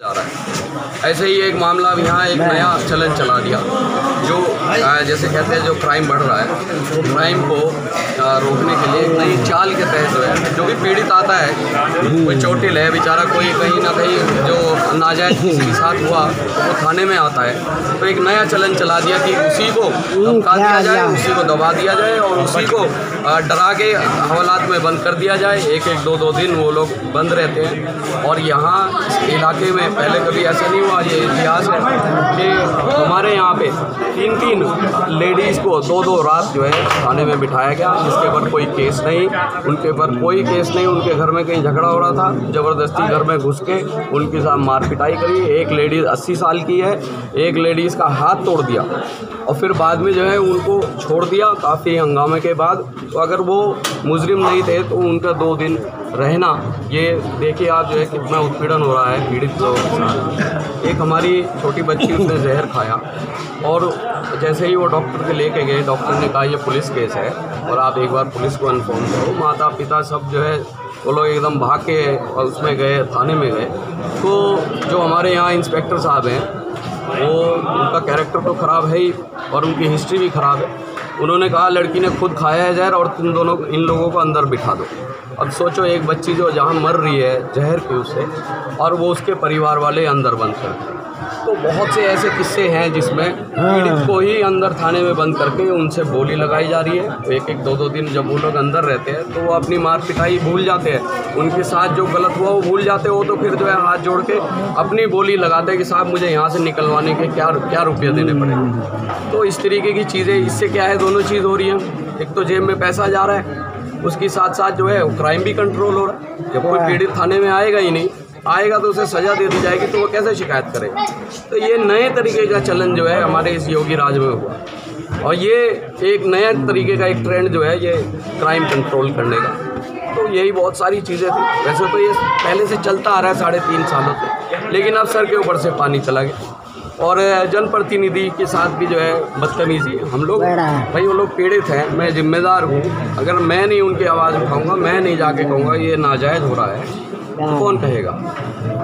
जा रहा है। ऐसे ही एक मामला अब यहाँ एक नया चलन चला दिया, जो जैसे कहते हैं जो क्राइम बढ़ रहा है, तो क्राइम को रोकने के लिए एक नई चाल के तहत जो है, जो भी पीड़ित आता है, कोई चोटिल है बेचारा, कोई कहीं ना कहीं जो नाजायज किसी के साथ हुआ तो वो थाने में आता है, तो एक नया चलन चला दिया कि उसी को धमका दिया जाए, उसी को दबा दिया जाए और उसी को डरा के हवालात में बंद कर दिया जाए। एक एक दो दिन वो लोग बंद रहते हैं। और यहाँ इलाके में पहले कभी ऐसा नहीं हुआ। ये इतिहास है कि हमारे यहाँ पे 3 लेडीज़ को 2 रात जो है थाने में बिठाया गया, जिसके ऊपर कोई केस नहीं, उनके ऊपर कोई केस नहीं। उनके घर में कहीं झगड़ा हो रहा था, ज़बरदस्ती घर में घुस के उनके साथ मार पिटाई करी। एक लेडीज़ 80 साल की है, एक लेडीज़ का हाथ तोड़ दिया और फिर बाद में जो है उनको छोड़ दिया काफ़ी हंगामे के बाद। तो अगर वो मुजरिम नहीं थे तो उनका 2 दिन रहना, ये देखिए आप जो है कितना उत्पीड़न हो रहा है पीड़ित लोगों के साथ। एक हमारी छोटी बच्ची, उसने जहर खाया और जैसे ही वो डॉक्टर के लेके गए, डॉक्टर ने कहा ये पुलिस केस है और आप एक बार पुलिस को इन्फॉर्म करो। माता पिता सब जो है वो लोग एकदम भाग के और उसमें गए, थाने में गए। तो जो हमारे यहाँ इंस्पेक्टर साहब हैं, वो उनका कैरेक्टर तो ख़राब है ही और उनकी हिस्ट्री भी ख़राब है। उन्होंने कहा लड़की ने खुद खाया है जहर और तुम दोनों इन लोगों को अंदर बिठा दो। अब सोचो, एक बच्ची जो जहाँ मर रही है जहर के उससे, और वो उसके परिवार वाले अंदर बंद कर। तो बहुत से ऐसे किस्से हैं जिसमें पीड़ित को ही अंदर थाने में बंद करके उनसे बोली लगाई जा रही है। एक 2 दिन जब वो लोग अंदर रहते हैं तो वो अपनी मार पिटाई भूल जाते हैं, उनके साथ जो गलत हुआ वो भूल जाते हैं। वो तो फिर जो है हाथ जोड़ के अपनी बोली लगाते हैं कि साहब मुझे यहाँ से निकलवाने के क्या रुपये देने पड़ेंगे। तो इस तरीके की चीज़ें, इससे क्या है, दोनों चीज़ हो रही हैं। एक तो जेब में पैसा जा रहा है, उसके साथ साथ जो है क्राइम भी कंट्रोल हो रहा है। जब कोई पीड़ित थाने में आएगा ही नहीं, आएगा तो उसे सज़ा दे दी जाएगी, तो वो कैसे शिकायत करेगा। तो ये नए तरीके का चलन जो है हमारे इस योगी राज में हुआ और ये एक नया तरीके का एक ट्रेंड जो है ये क्राइम कंट्रोल करने का। तो यही बहुत सारी चीज़ें थी। वैसे तो ये पहले से चलता आ रहा है 3.5 सालों से, लेकिन अब सर के ऊपर से पानी चला गया। और जनप्रतिनिधि के साथ भी जो है बदतमीजी, हम लोग भाई वो लोग पीड़ित हैं, मैं जिम्मेदार हूँ। अगर मैं नहीं उनकी आवाज़ उठाऊँगा, मैं नहीं जाके कहूँगा ये नाजायज़ हो रहा है, तो कौन कहेगा।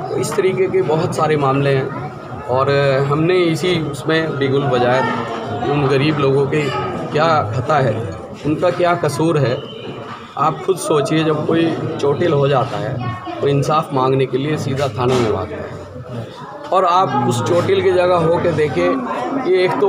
तो इस तरीके के बहुत सारे मामले हैं और हमने इसी उसमें बिगुल बजाया था। उन गरीब लोगों के क्या खता है, उनका क्या कसूर है। आप खुद सोचिए, जब कोई चोटिल हो जाता है तो इंसाफ मांगने के लिए सीधा थाने में भागता है, और आप उस चोटिल की जगह हो के देखें कि एक तो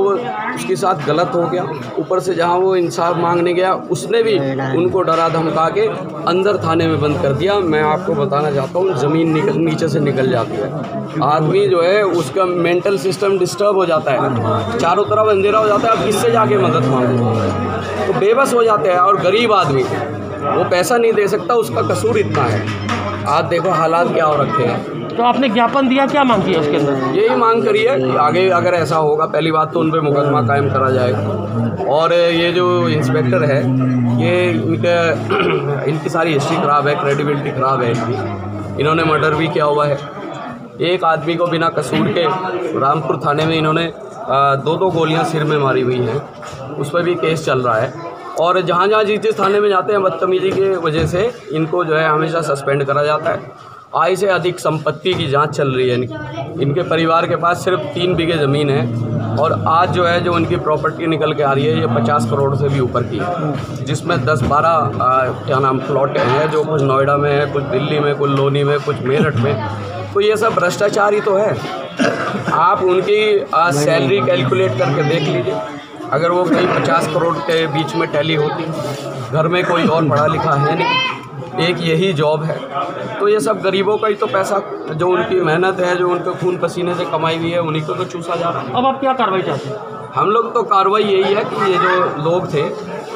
उसके साथ गलत हो गया, ऊपर से जहाँ वो इंसाफ मांगने गया उसने भी उनको डरा धमका के अंदर थाने में बंद कर दिया। मैं आपको बताना चाहता हूँ, ज़मीन नीचे से निकल जाती है। आदमी जो है उसका मेंटल सिस्टम डिस्टर्ब हो जाता है, चारों तरफ अंधेरा हो जाता है, अब किससे जाके मदद मांगो, तो बेबस हो जाते हैं। और गरीब आदमी वो पैसा नहीं दे सकता, उसका कसूर इतना है। आज देखो हालात क्या हो रखे हैं। तो आपने ज्ञापन दिया, क्या मांग की है उसके अंदर? यही मांग करी है कि आगे अगर ऐसा होगा, पहली बात तो उन पर मुकदमा कायम करा जाएगा। और ये जो इंस्पेक्टर है, ये इनकी सारी हिस्ट्री ख़राब है, क्रेडिबिलिटी ख़राब है इनकी। इन्होंने मर्डर भी किया हुआ है। एक आदमी को बिना कसूर के रामपुर थाने में इन्होंने 2 गोलियां सिर में मारी हुई हैं, उस पर भी केस चल रहा है। और जहाँ जिस थाने में जाते हैं बदतमीजी की वजह से इनको जो है हमेशा सस्पेंड करा जाता है। आय से अधिक संपत्ति की जांच चल रही है इनके परिवार के पास सिर्फ 3 बीघे ज़मीन है, और आज जो है जो उनकी प्रॉपर्टी निकल के आ रही है ये 50 करोड़ से भी ऊपर की है, जिसमें 10-12 प्लॉट हैं, जो कुछ नोएडा में है, कुछ दिल्ली में, कुछ लोनी में, कुछ मेरठ में। तो ये सब भ्रष्टाचार ही तो है। आप उनकी सैलरी कैलकुलेट करके देख लीजिए, अगर वो कहीं 50 करोड़ के बीच में टैली होती, घर में कोई और पढ़ा लिखा है नहीं, एक यही जॉब है, तो ये सब गरीबों का ही तो पैसा, जो उनकी मेहनत है, जो उनके खून पसीने से कमाई हुई है, उन्हीं को तो चूसा जा रहा है। अब आप क्या कार्रवाई चाहते हैं? हम लोग तो कार्रवाई यही है कि ये जो लोग थे,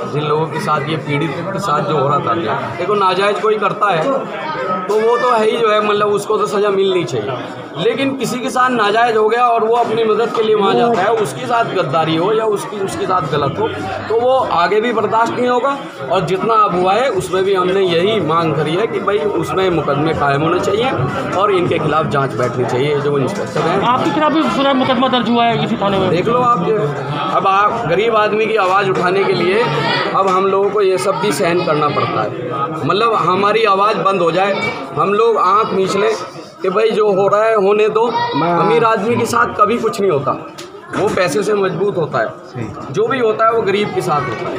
जिन लोगों के साथ ये पीड़ित के साथ जो हो रहा था, देखो नाजायज़ कोई करता है तो वो तो है ही जो है, मतलब उसको तो सज़ा मिलनी चाहिए। लेकिन किसी के साथ नाजायज़ हो गया और वो अपनी मदद के लिए वहाँ जाता है, उसके साथ गद्दारी हो या उसके साथ गलत हो, तो वो आगे भी बर्दाश्त नहीं होगा। और जितना अब हुआ है उसमें भी हमने यही मांग करी है कि भाई उसमें मुकदमे कायम होने चाहिए और इनके खिलाफ जांच बैठनी चाहिए। जो इंस्पेक्टर हैं, आपके खिलाफ भी सुना मुकदमा दर्ज हुआ है किसी थाने में? देख लो आप। अब आप गरीब आदमी की आवाज़ उठाने के लिए अब हम लोगों को ये सब भी सहन करना पड़ता है। मतलब हमारी आवाज़ बंद हो जाए, हम लोग आँख मीच लें कि भाई जो हो रहा है होने दो। अमीर आदमी के साथ कभी कुछ नहीं होता, वो पैसे से मजबूत होता है। जो भी होता है वो गरीब के साथ होता है,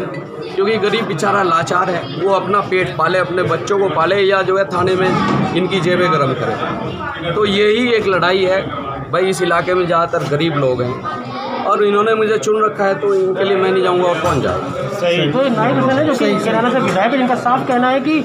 क्योंकि गरीब बेचारा लाचार है, वो अपना पेट पाले, अपने बच्चों को पाले, या जो है थाने में इनकी जेबें गर्म करे। तो यही एक लड़ाई है भाई। इस इलाके में ज़्यादातर गरीब लोग हैं और इन्होंने मुझे चुन रखा है, तो इनके लिए मैं नहीं जाऊँगा और कौन जाएगा। तो नायब हुसैन है जो कि कैराना से विधायक है, जिनका साफ कहना है कि